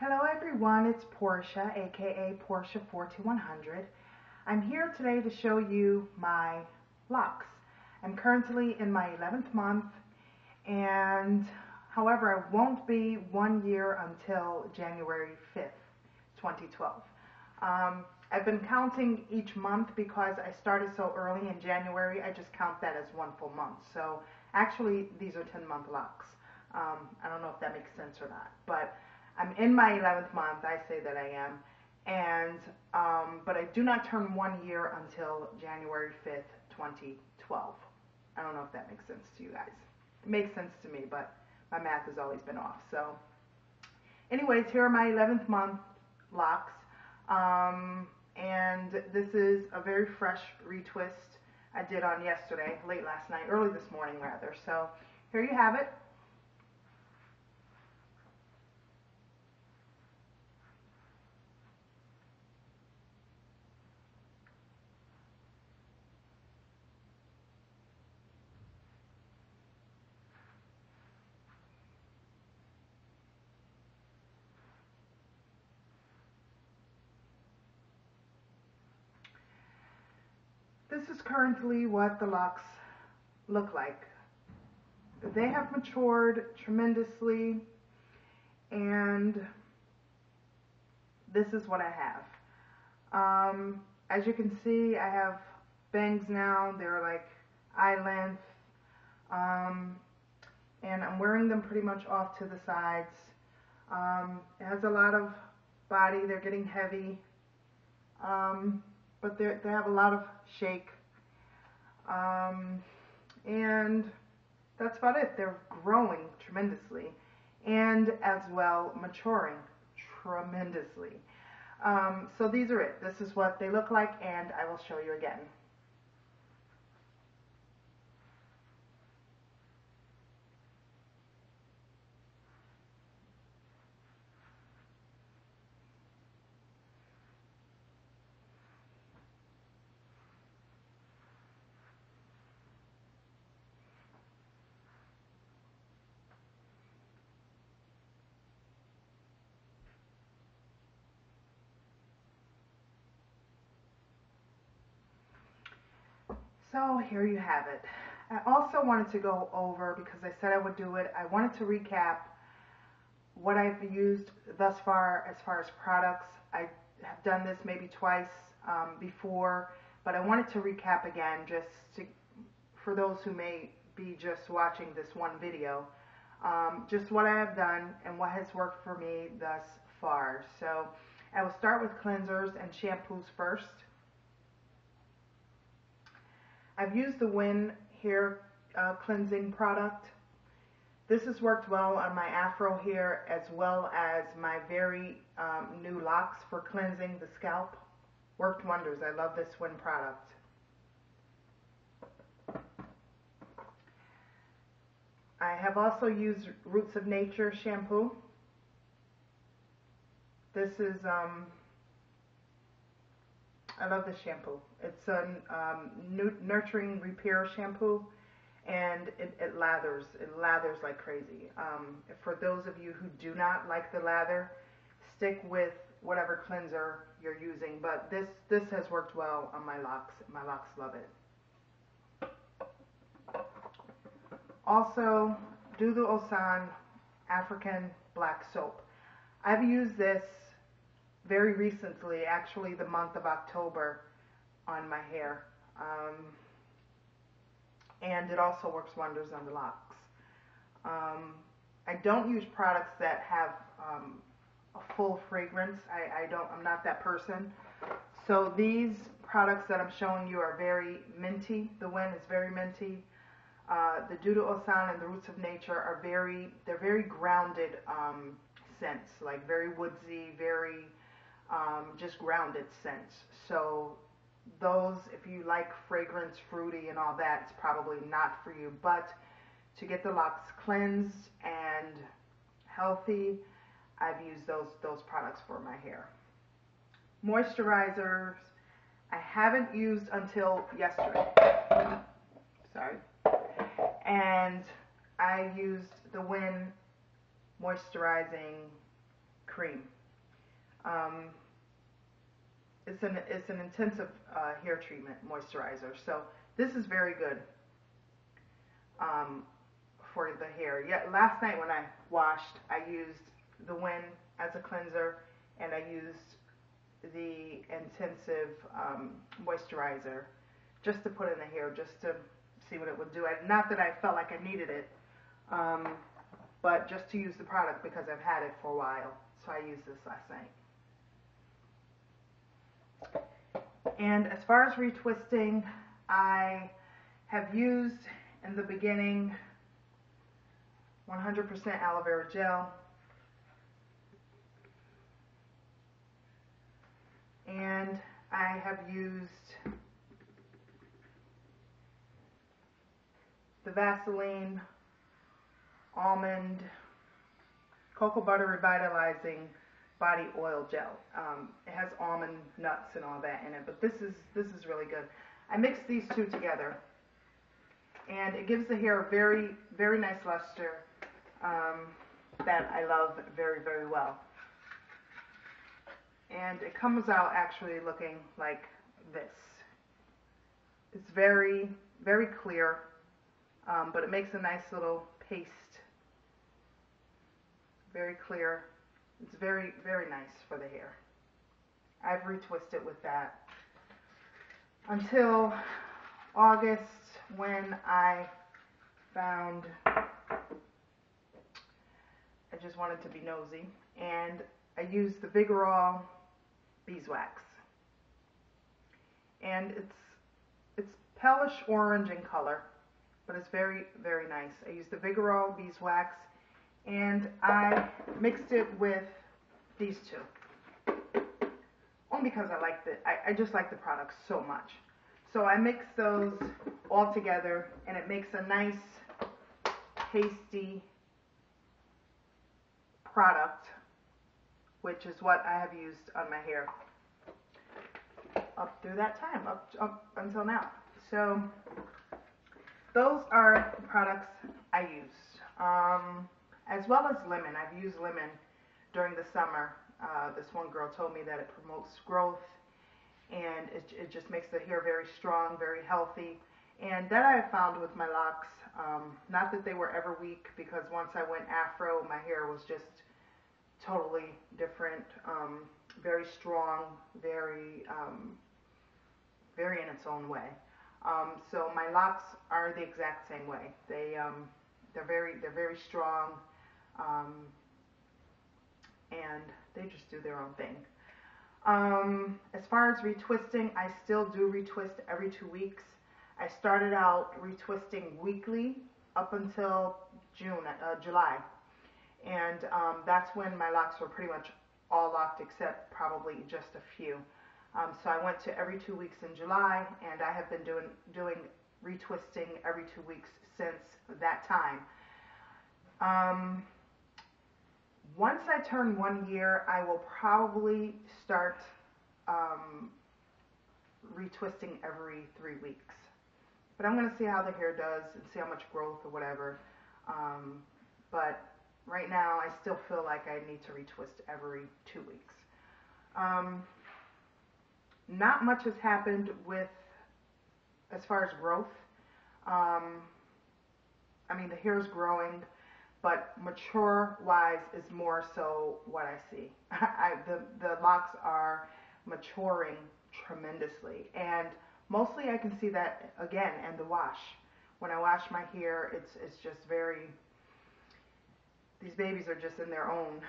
Hello everyone, it's Portia, aka Portia 42100. I'm here today to show you my locks. I'm currently in my 11th month, and however I won't be 1 year until January 5th, 2012. I've been counting each month because I started so early in January. I just count that as one full month. So actually these are 10-month locks. I don't know if that makes sense or not, but I'm in my 11th month. I say that I am, and but I do not turn 1 year until January 5th, 2012. I don't know if that makes sense to you guys. It makes sense to me, but my math has always been off. So, anyways, here are my 11th month locks, and this is a very fresh retwist I did on yesterday, late last night, early this morning rather. So, here you have it. This is currently what the locks look like. They have matured tremendously, and this is what I have. As you can see, I have bangs now. They're like eye length, and I'm wearing them pretty much off to the sides. It has a lot of body. They're getting heavy, but they have a lot of shake, and that's about it. They're growing tremendously, and as well maturing tremendously. So these are it. This is what they look like, and I will show you again. So here you have it. I also wanted to go over, because I said I would do it, I wanted to recap what I've used thus far as products. I have done this maybe twice before, but I wanted to recap again just to, for those who may be just watching this one video, just what I have done and what has worked for me thus far. So I will start with cleansers and shampoos first. I've used the Win hair cleansing product. This has worked well on my afro hair as well as my very new locks for cleansing the scalp. Worked wonders. I love this Win product. I have also used Roots of Nature shampoo. This is I love this shampoo. It's a nurturing repair shampoo, and it lathers like crazy. For those of you who do not like the lather, stick with whatever cleanser you're using, but this has worked well on my locks. My locks love it. Also, Do the Osan African Black Soap. I've used this very recently, actually the month of October, on my hair, and it also works wonders on the locks. I don't use products that have a full fragrance. I'm not that person. So these products that I'm showing you are very minty. The Win is very minty. The Dudu Osan and the Roots of Nature are they're very grounded scents, like very woodsy, very just grounded scents. So those, if you like fragrance, fruity and all that, it's probably not for you. But to get the locks cleansed and healthy, I've used those products for my hair. Moisturizers, I haven't used until yesterday. Sorry. And I used the Win moisturizing cream. Um, it's an intensive hair treatment moisturizer. So this is very good um, for the hair. Yeah, last night when I washed, I used the Win as a cleanser, and I used the intensive moisturizer just to put in the hair, just to see what it would do. Not that I felt like I needed it, but just to use the product because I've had it for a while. So I used this last night. And as far as retwisting, I have used in the beginning 100% aloe vera gel, and I have used the Vaseline Almond Cocoa Butter Revitalizing Body Oil Gel. It has almond nuts and all that in it, but this is really good. I mixed these two together, and it gives the hair a very, very nice luster that I love very, very well. And it comes out actually looking like this. It's very, very clear, but it makes a nice little paste. Very clear. It's very, very nice for the hair. I've retwisted with that until August, when I found, I just wanted to be nosy, and I used the Vigorol beeswax. And it's palish orange in color, but it's very, very nice. I used the Vigorol beeswax, and I mixed it with these two. Only because I just like the product so much. So I mix those all together, and it makes a nice, tasty product, which is what I have used on my hair up through that time, up until now. So those are the products I use, as well as lemon. I've used lemon during the summer. This one girl told me that it promotes growth, and it just makes the hair very strong, very healthy. And that I found with my locks, not that they were ever weak, because once I went afro, my hair was just totally different, very strong, very, very in its own way. So my locks are the exact same way. They're very strong, and they just do their own thing. As far as retwisting, I still do retwist every 2 weeks. I started out retwisting weekly up until July. And that's when my locks were pretty much all locked, except probably just a few. So I went to every 2 weeks in July, and I have been doing retwisting every 2 weeks since that time. Once I turn 1 year, I will probably start retwisting every 3 weeks. But I'm going to see how the hair does and see how much growth or whatever. But right now, I still feel like I need to retwist every 2 weeks. Not much has happened with, as far as growth. I mean, the hair is growing, but mature-wise is more so what I see. The locks are maturing tremendously, and mostly I can see that again in the wash. When I wash my hair, it's just very. These babies are just in their own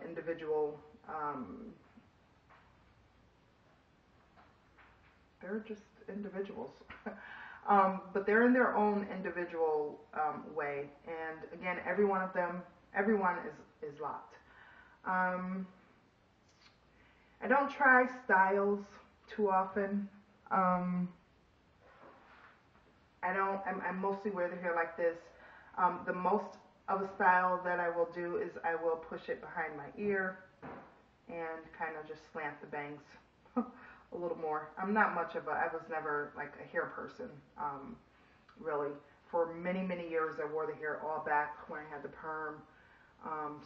individual. They're just individuals. But they're in their own individual way, and again, everyone is locked. I don't try styles too often. I mostly wear the hair like this. The most of a style that I will do is I will push it behind my ear and kind of just slant the bangs a little more. I was never like a hair person, really. For many, many years I wore the hair all back when I had the perm.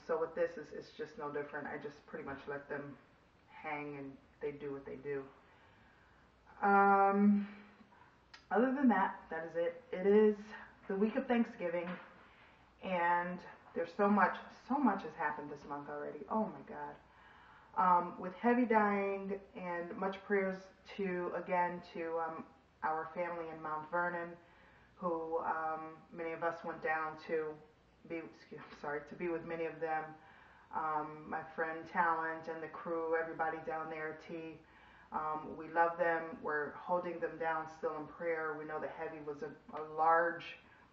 So with this, it's just no different. I just pretty much let them hang and they do what they do. Um, Other than that, that is it. It is the week of Thanksgiving, and there's so much has happened this month already. Oh my God. With heavy dying and much prayers to, again, to our family in Mount Vernon, who many of us went down to to be with many of them. My friend Talent and the crew, everybody down there, T. We love them. We're holding them down still in prayer. We know that heavy was a large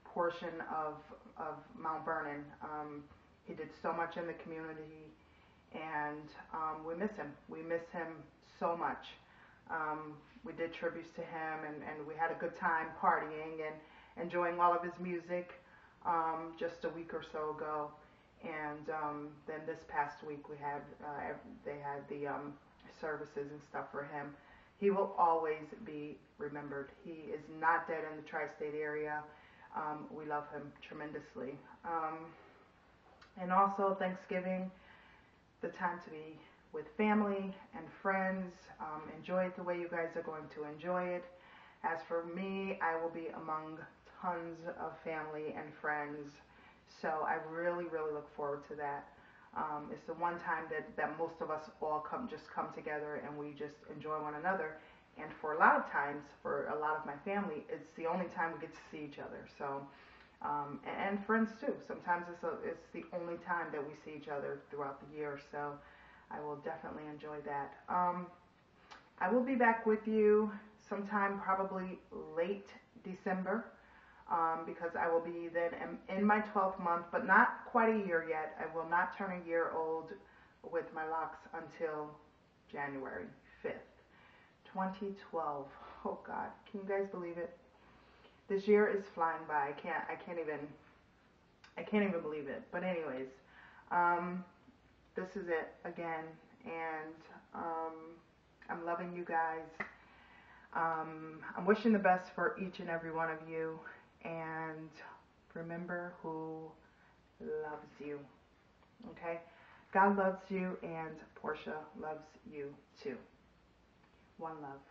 portion of Mount Vernon. He did so much in the community, and we miss him. We miss him so much. We did tributes to him, and we had a good time partying and enjoying all of his music just a week or so ago. And then this past week they had the services and stuff for him. He will always be remembered. He is not dead in the tri-state area. We love him tremendously. And also Thanksgiving, the time to be with family and friends. Enjoy it the way you guys are going to enjoy it. As for me, I will be among tons of family and friends. So I really, really look forward to that. It's the one time that most of us all come together and we just enjoy one another. And for a lot of times, for a lot of my family, it's the only time we get to see each other. So, and friends too. Sometimes it's the only time that we see each other throughout the year. So I will definitely enjoy that. I will be back with you sometime probably late December. Because I will be then in my 12th month, but not quite a year yet. I will not turn a year old with my locks until January 5th, 2012. Oh God, can you guys believe it? This year is flying by. I can't even believe it. But anyways, this is it again, and I'm loving you guys. I'm wishing the best for each and every one of you. And remember who loves you, okay? God loves you, and Portia loves you too. One love.